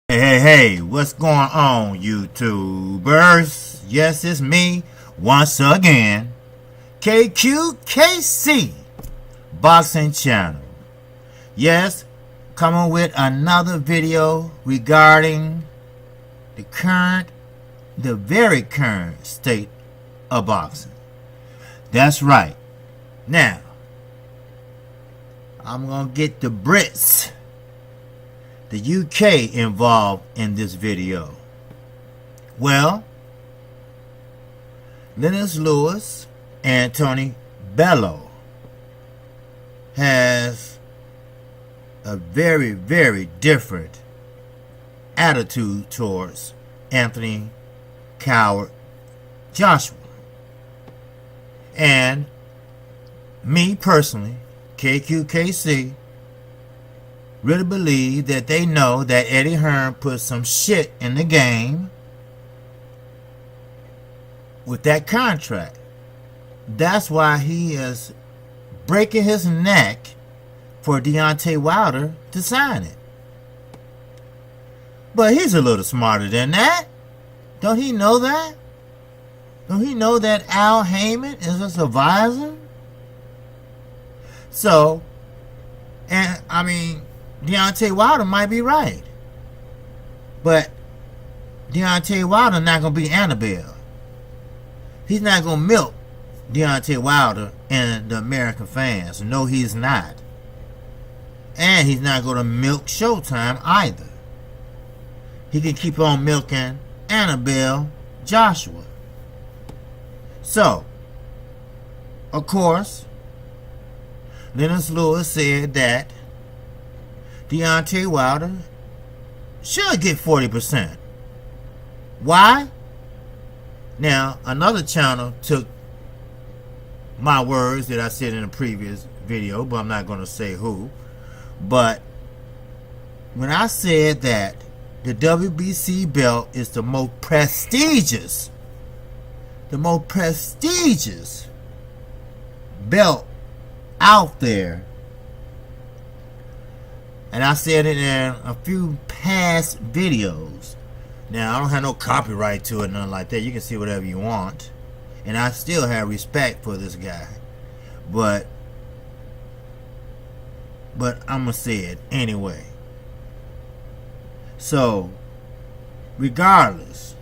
Hey, what's going on, YouTubers? Yes, it's me, once again, KQKC Boxing Channel. Yes, coming with another video regarding the very current state of boxing. That's right. Now, I'm gonna get the Brits, the UK, involved in this video. Well, Lennix Lewis and Tony Bellow has a very, very different attitude towards Anthony Coward Joshua. And me personally, KQKC, really believe that they know that Eddie Hearn put some shit in the game with that contract. That's why he is breaking his neck for Deontay Wilder to sign it. But he's a little smarter than that. Don't he know that? Don't he know that Al Heyman is his advisor? So, and I mean, Deontay Wilder might be right, but Deontay Wilder not going to be Annabelle. He's not going to milk Deontay Wilder and the American fans. No, he's not. And he's not going to milk Showtime either. He can keep on milking Annabelle Joshua. So, of course, Lennix Lewis said that Deontay Wilder should get 40%. Why? Now, another channel took my words that I said in a previous video, but I'm not going to say who. But when I said that the WBC belt is the most prestigious belt out there, and I said it in a few past videos. Now, I don't have no copyright to it, nothing like that. You can see whatever you want. And I still have respect for this guy. But I'm going to say it anyway. So, regardless,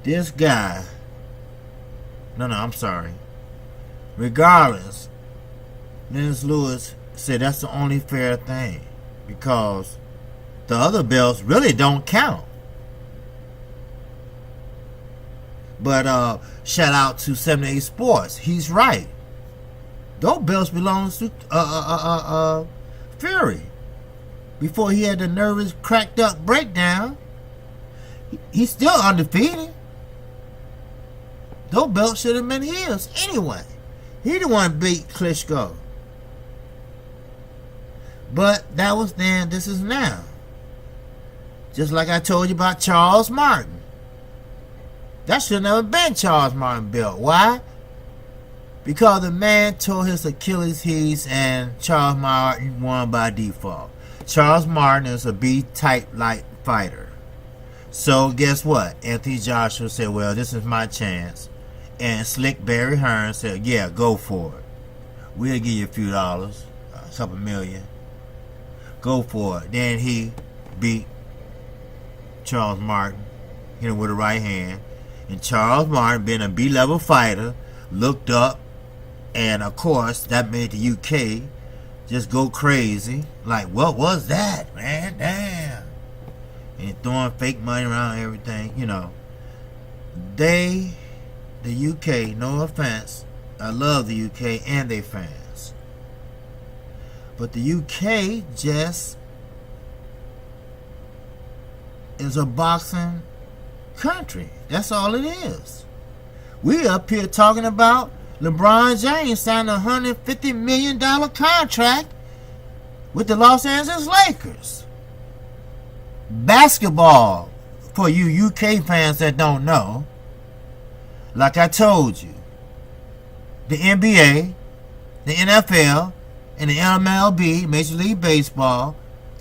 this guy... Regardless, Lennix Lewis said that's the only fair thing, because the other belts really don't count. But shout out to 78 Sports. He's right. Those belts belong to Fury. Before he had the nervous, cracked up breakdown, he's still undefeated. Those belts should have been his anyway. He the one beat Klitschko. But that was then, this is now. Just like I told you about Charles Martin. That should never been Charles Martin belt. Why? Because the man tore his Achilles heel and Charles Martin won by default. Charles Martin is a B-type light fighter. So guess what? Anthony Joshua said, well, this is my chance. And Slick Barry Hearns said, yeah, go for it. We'll give you a few dollars, a couple million. Go for it. Then he beat Charles Martin, hit him with a right hand. And Charles Martin, being a B-level fighter, looked up. And, of course, that made the UK just go crazy. Like, what was that, man? Damn. And throwing fake money around everything, you know. The UK, no offense, I love the UK and their fans, but the UK just is a boxing country. That's all it is. We up here talking about LeBron James signed a $150 million contract with the Los Angeles Lakers. Basketball, for you UK fans that don't know, like I told you, the NBA, the NFL, and the MLB, Major League Baseball,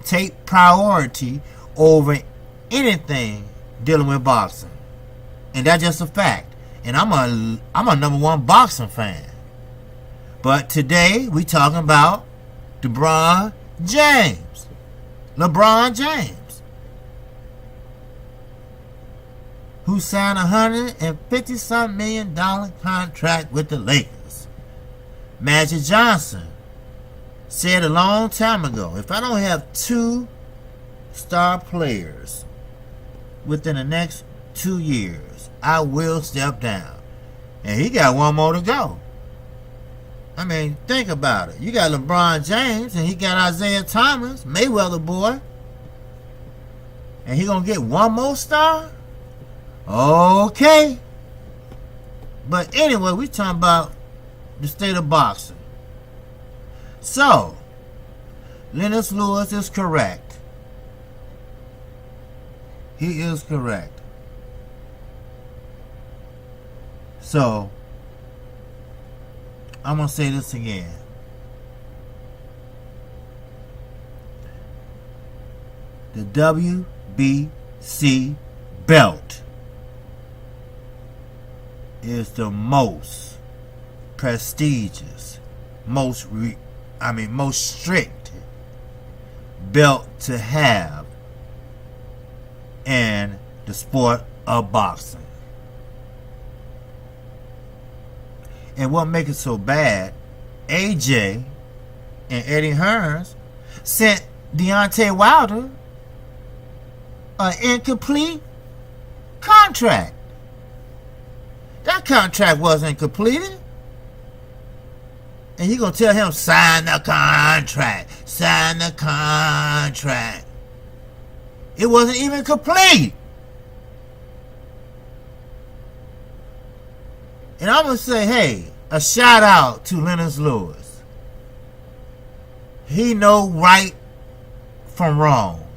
take priority over anything dealing with boxing. And that's just a fact. And I'm a #1 boxing fan. But today we talking about LeBron James. Who signed a $150-some million contract with the Lakers. Magic Johnson said a long time ago, if I don't have 2 star players within the next 2 years, I will step down. And he got 1 more to go. I mean, think about it. You got LeBron James and he got Isaiah Thomas, Mayweather boy. And he gonna get 1 more star? Okay. But anyway, we talking about the state of boxing. So, Lennox Lewis is correct. He is correct. So, I'm going to say this again. The WBC belt is the most prestigious, most strict belt to have in the sport of boxing. And what makes it so bad, AJ and Eddie Hearns sent Deontay Wilder an incomplete contract. That contract wasn't completed. And you gonna tell him, sign the contract. It wasn't even complete. And I'm gonna say, hey, a shout out to Lennox Lewis. He know right from wrong.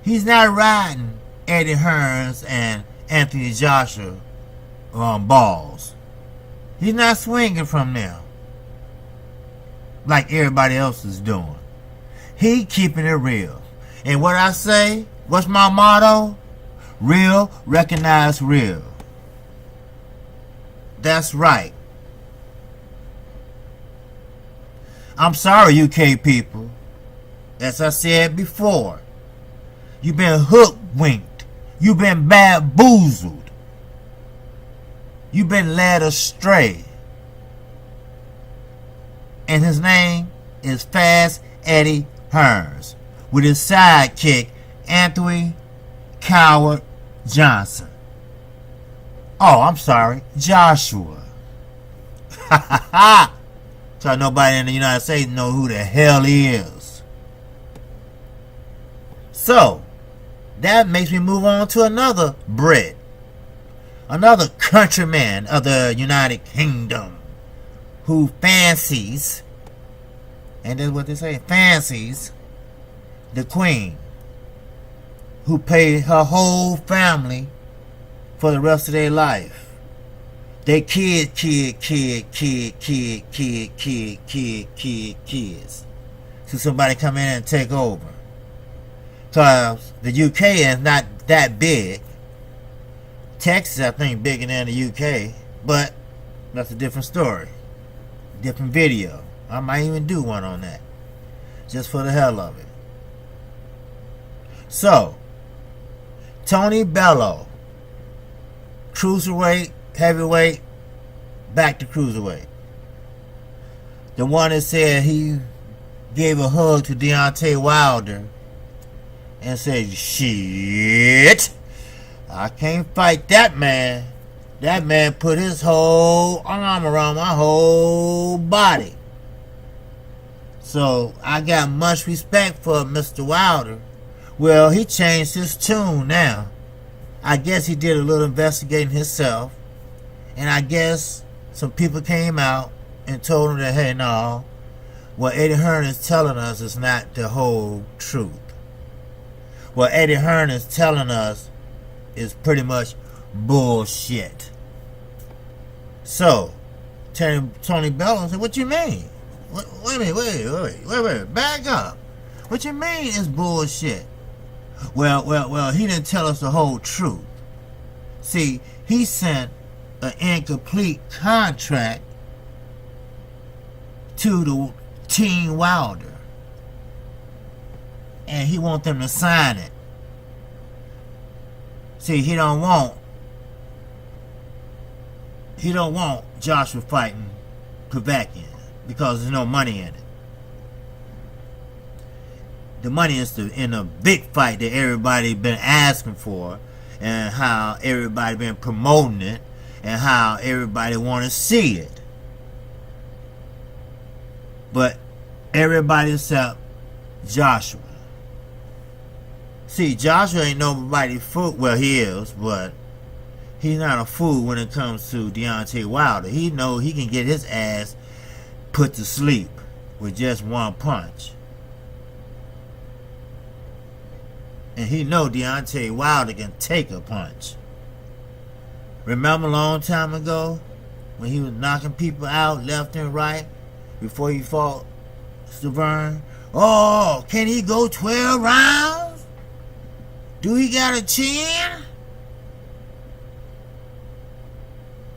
He's not riding Eddie Hearns and Anthony Joshua balls. He's not swinging from them like everybody else is doing. He keeping it real. And what I say, what's my motto? Real, recognize real. That's right. I'm sorry, UK people. As I said before, you've been hoodwinked. You've been bamboozled. You've been led astray. And his name is Fast Eddie Hearns, with his sidekick, Anthony Coward Johnson. Oh, I'm sorry, Joshua. Ha ha ha! So nobody in the United States know who the hell he is. So, that makes me move on to another Brit. Another countryman of the United Kingdom who fancies, and that's what they say, fancies the Queen, who paid her whole family for the rest of their life. They kids. So somebody come in and take over. Because the UK is not that big. Texas, I think, bigger than the UK. But that's a different story. Different video. I might even do one on that. Just for the hell of it. So, Tony Bellow, cruiserweight, heavyweight, back to cruiserweight. The one that said he gave a hug to Deontay Wilder and said, shit, I can't fight that man. That man put his whole arm around my whole body. So I got much respect for Mr. Wilder. Well, he changed his tune now. I guess he did a little investigating himself. And I guess some people came out and told him that, hey, no, what Eddie Hearn is telling us is not the whole truth. What Eddie Hearn is telling us is pretty much bullshit. So, Tony Bellow said, what you mean? Wait a minute, back up. What you mean it's bullshit? Well, he didn't tell us the whole truth. See, he sent an incomplete contract to the Team Wilder. And he want them to sign it. See, he don't want Joshua fighting Povetkin because there's no money in it. The money is in a big fight that everybody been asking for, and how everybody been promoting it, and how everybody want to see it. But everybody except Joshua. See, Joshua ain't nobody fool. Well, he is, but he's not a fool when it comes to Deontay Wilder. He know he can get his ass put to sleep with just one punch. And he know Deontay Wilder can take a punch. Remember a long time ago when he was knocking people out left and right before he fought Severn? Oh, can he go 12 rounds? Do he got a chin?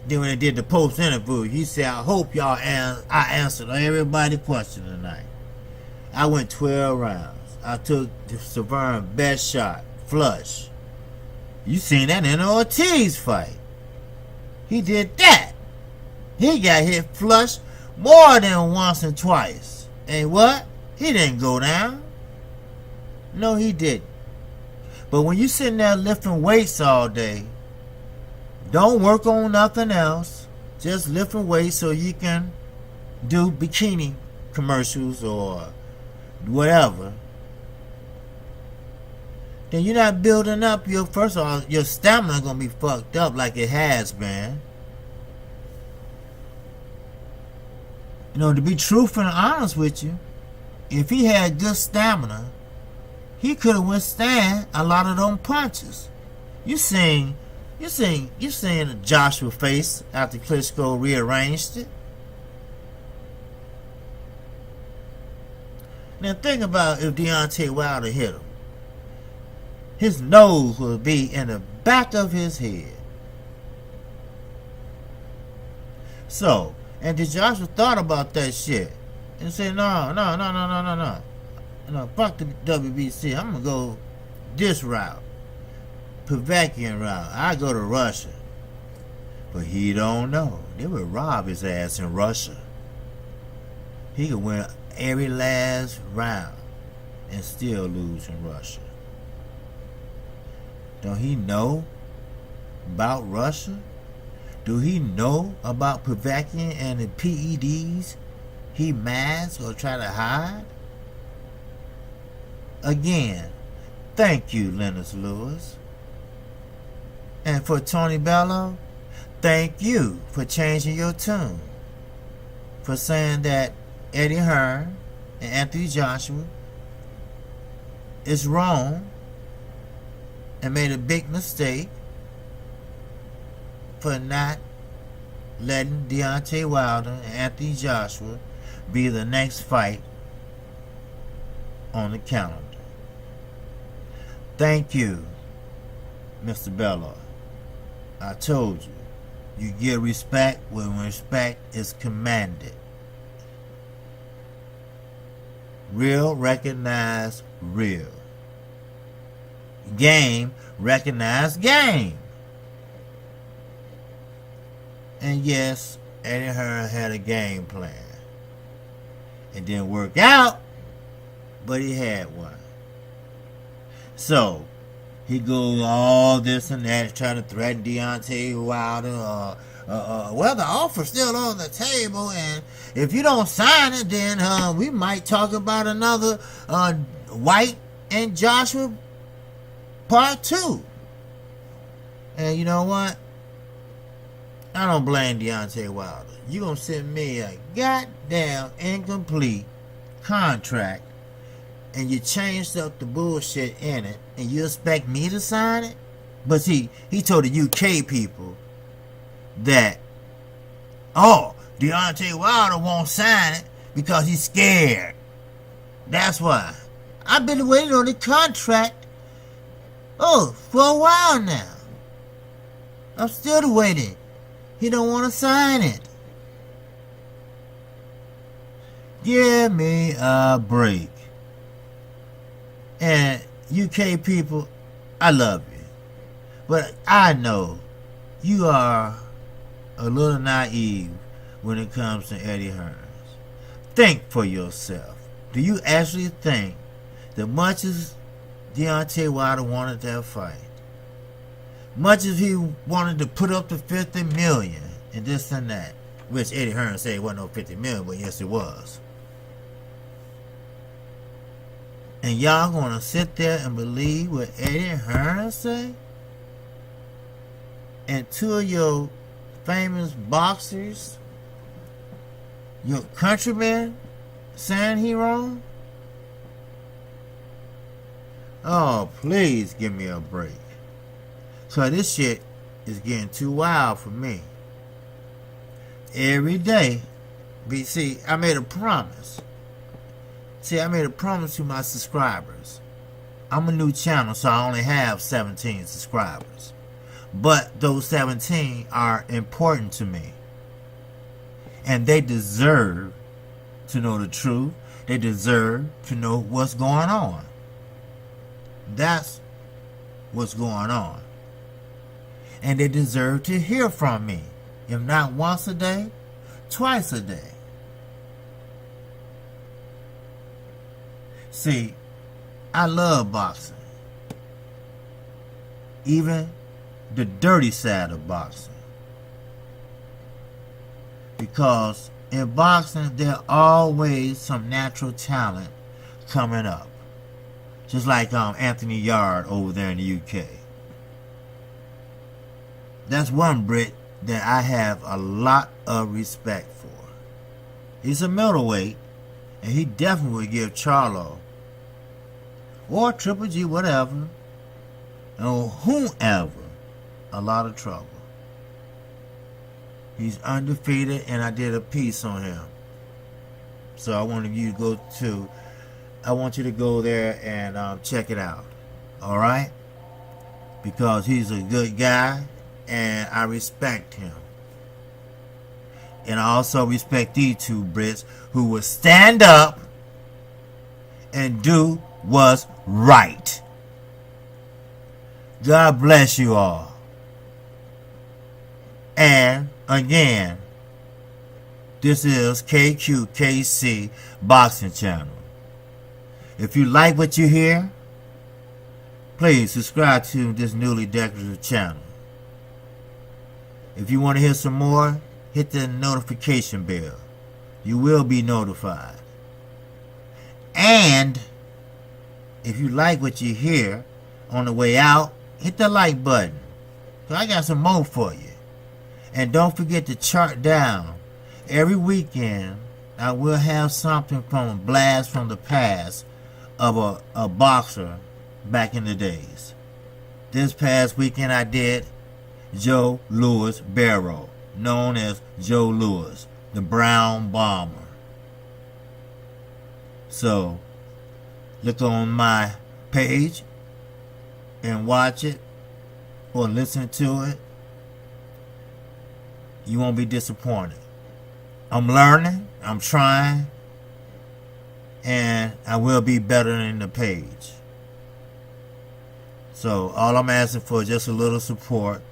Then when they did the post interview, he said, I hope y'all I answered everybody's question tonight. I went 12 rounds. I took the Severn best shot, flush. You seen that in the Ortiz fight. He did that. He got hit flush more than once and twice. And what? He didn't go down. No, he didn't. But when you sitting there lifting weights all day, don't work on nothing else. Just lifting weights so you can do bikini commercials or whatever. Then you're not building up your, first of all, your stamina gonna be fucked up like it has been. You know, to be truthful and honest with you, if he had good stamina, he could have withstand a lot of them punches. You seen Joshua face after Klitschko rearranged it. Now think about if Deontay Wilder hit him. His nose would be in the back of his head. So, and did Joshua thought about that shit and said, no, fuck the WBC. I'm gonna go this route, Povetkin route. I go to Russia, but he don't know. They would rob his ass in Russia. He could win every last round and still lose in Russia. Don't he know about Russia? Do he know about Povetkin and the PEDs he masks or try to hide? Again, thank you, Lennix Lewis. And for Tony Bellow, thank you for changing your tune. For saying that Eddie Hearn and Anthony Joshua is wrong and made a big mistake for not letting Deontay Wilder and Anthony Joshua be the next fight on the calendar. Thank you, Mr. Bellow. I told you, you give respect when respect is commanded. Real recognize real. Game recognize game. And yes, Eddie Hearn had a game plan. It didn't work out, but he had one. So, he goes all this and that, trying to threaten Deontay Wilder. Well, the offer's still on the table, and if you don't sign it, then we might talk about another White and Joshua Part 2. And you know what? I don't blame Deontay Wilder. You gonna send me a goddamn incomplete contract and you changed up the bullshit in it and you expect me to sign it? But see, he told the UK people that, oh, Deontay Wilder won't sign it because he's scared. That's why. I've been waiting on the contract, for a while now. I'm still waiting. He don't want to sign it. Give me a break. And UK people, I love you. But I know you are a little naive when it comes to Eddie Hearns. Think for yourself. Do you actually think that much as Deontay Wilder wanted that fight, much as he wanted to put up the $50 million and this and that, which Eddie Hearns said it wasn't no $50 million, but yes it was. And y'all gonna sit there and believe what Eddie Hearns say? And two of your famous boxers, your countrymen, saying he wrong? Oh, please give me a break. So this shit is getting too wild for me. Every day, see, I made a promise. I made a promise to my subscribers. I'm a new channel, so I only have 17 subscribers. But those 17 are important to me. And they deserve to know the truth. They deserve to know what's going on. That's what's going on. And they deserve to hear from me. If not once a day, twice a day. See, I love boxing. Even the dirty side of boxing. Because in boxing, there's always some natural talent coming up. Just like Anthony Yard over there in the UK. That's one Brit that I have a lot of respect for. He's a middleweight, and he definitely would give Charlo or Triple G, whatever, or whomever, a lot of trouble. He's undefeated, and I did a piece on him. So I want you to go there and check it out. All right? Because he's a good guy, and I respect him. And I also respect these two Brits who will stand up and do what's right. God bless you all. And again, this is KQKC Boxing Channel. If you like what you hear, please subscribe to this newly decorative channel. If you want to hear some more, hit the notification bell. You will be notified. And if you like what you hear on the way out, hit the like button. So I got some more for you. And don't forget to chart down. Every weekend, I will have something from a blast from the past of a boxer back in the days. This past weekend I did Joe Louis Barrow, known as Joe Louis, the Brown Bomber. So, look on my page and watch it or listen to it. You won't be disappointed. I'm learning, I'm trying, and I will be better than the page. So all I'm asking for is just a little support.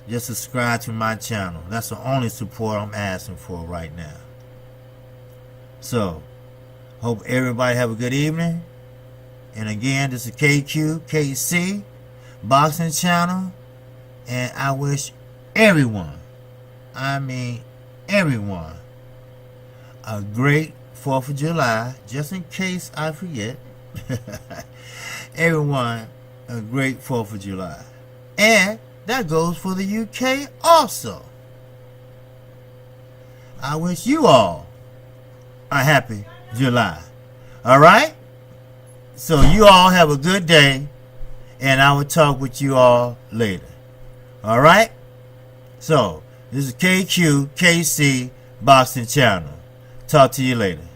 Just subscribe to my channel. That's the only support I'm asking for right now. So, hope everybody have a good evening. And again, this is KQKC Boxing Channel. And I wish everyone, I mean everyone, a great 4th of July. Just in case I forget. Everyone, a great 4th of July. And that goes for the UK also. I wish you all a happy July. Alright? So you all have a good day, and I will talk with you all later. Alright? So, this is KQKC Boxing Channel. Talk to you later.